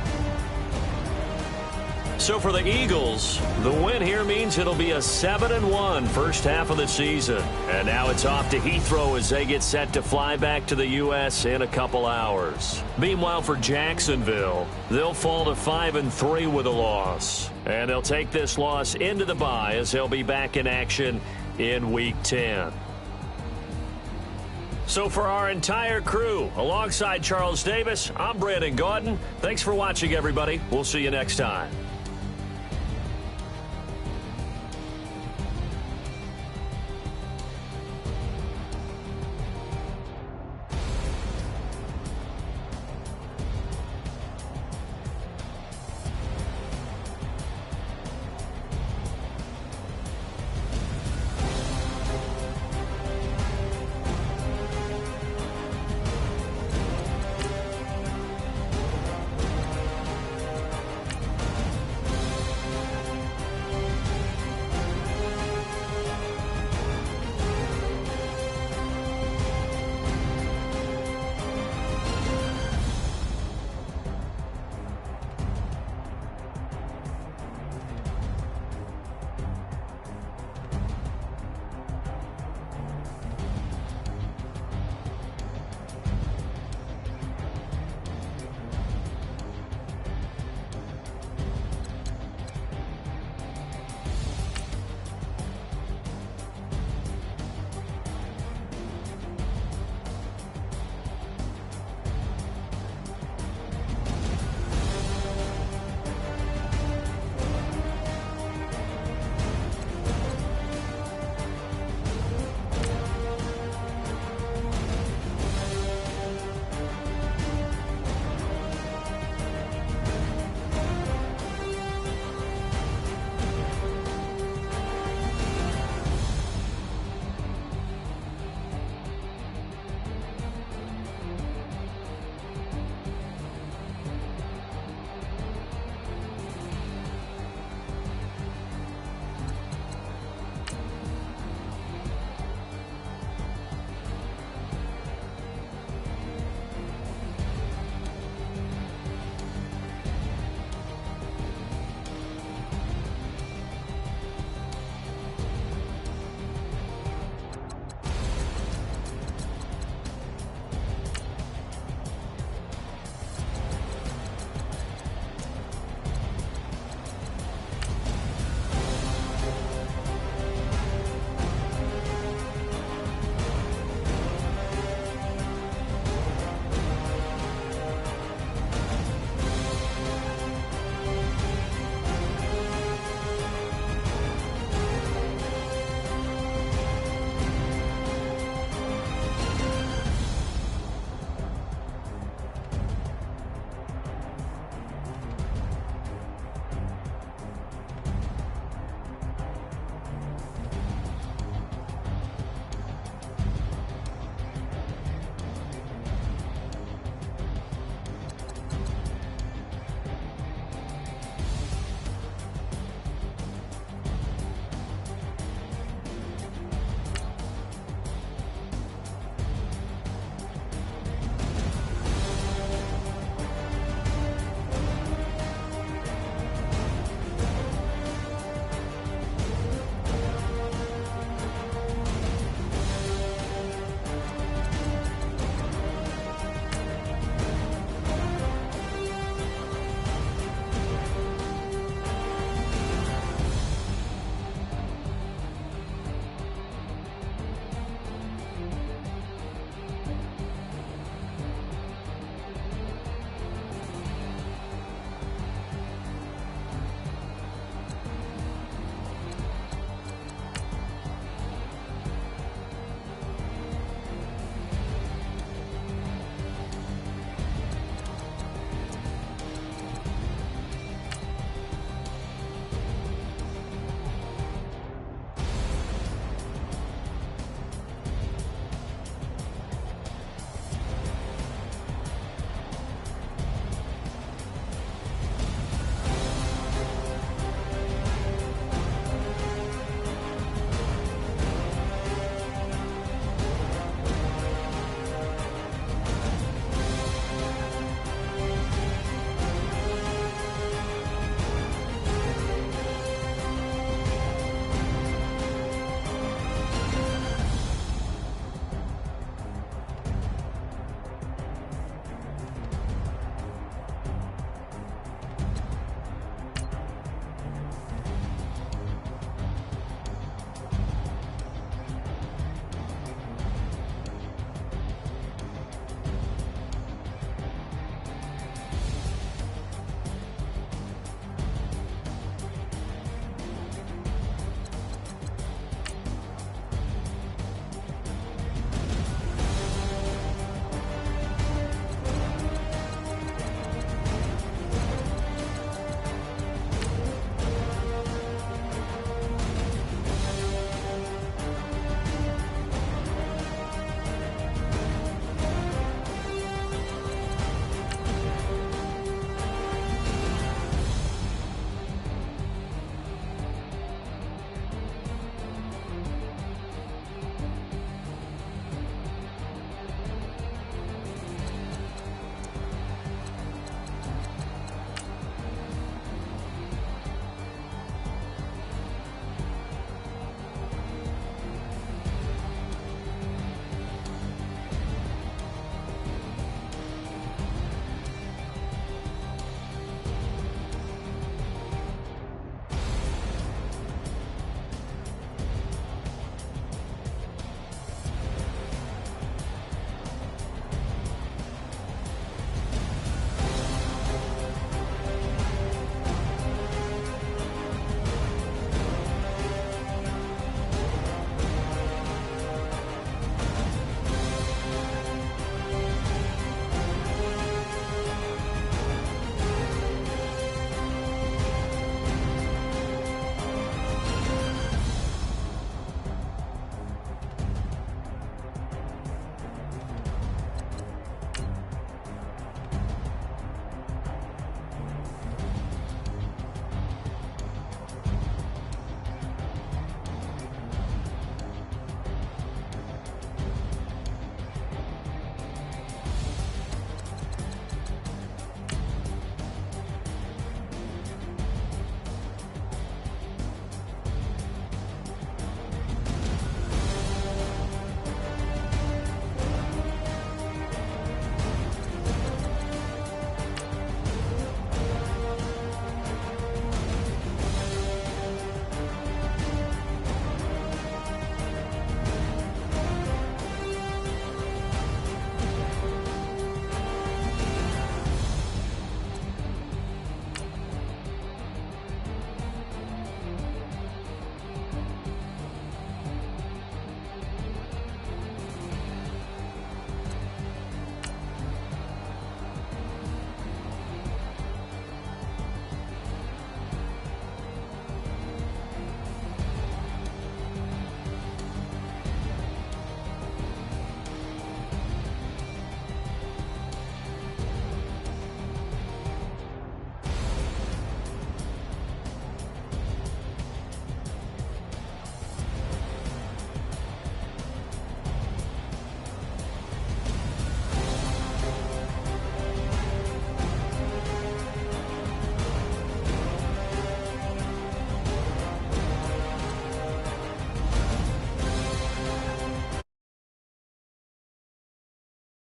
So for the Eagles, the win here means it'll be a 7-1 first half of the season. And now it's off to Heathrow as they get set to fly back to the U.S. in a couple hours. Meanwhile, for Jacksonville, they'll fall to 5-3 with a loss. And they'll take this loss into the bye as they'll be back in action in Week 10. So for our entire crew, alongside Charles Davis, I'm Brandon Gaudin. Thanks for watching, everybody. We'll see you next time.